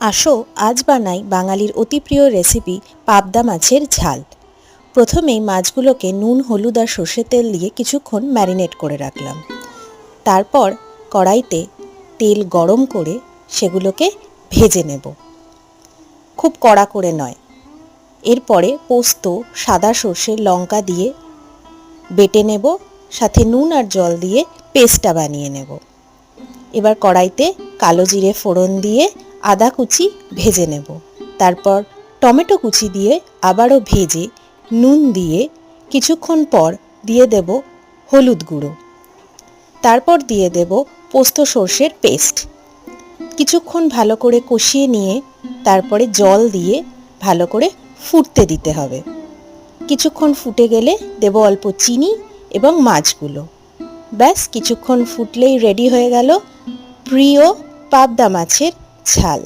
আসো আজ বানাই বাঙালির অতি প্রিয় রেসিপি পাবদা মাছের ঝাল। প্রথমেই মাছগুলোকে নুন, হলুদ আর সর্ষের তেল দিয়ে কিছুক্ষণ ম্যারিনেট করে রাখলাম। তারপর কড়াইতে তেল গরম করে সেগুলোকে ভেজে নেব, খুব কড়া করে নয়। এরপরে পোস্ত, সাদা সর্ষে, লঙ্কা দিয়ে বেটে নেব, সাথে নুন আর জল দিয়ে পেস্টটা বানিয়ে নেব। এবার কড়াইতে কালো জিরে ফোড়ন দিয়ে আদা কুচি ভেজে নেব। তারপর টমেটো কুচি দিয়ে আবারও ভেজে নুন দিয়ে কিছুক্ষণ পর দিয়ে দেব হলুদ গুঁড়ো। তারপর দিয়ে দেব পোস্ত সর্ষের পেস্ট। কিছুক্ষণ ভালো করে কষিয়ে নিয়ে তারপরে জল দিয়ে ভালো করে ফুটতে দিতে হবে। কিছুক্ষণ ফুটে গেলে দেব অল্প চিনি এবং মাছগুলো। ব্যাস কিছুক্ষণ ফুটলেই রেডি হয়ে গেল প্রিয় পাবদা মাছের ঝাল।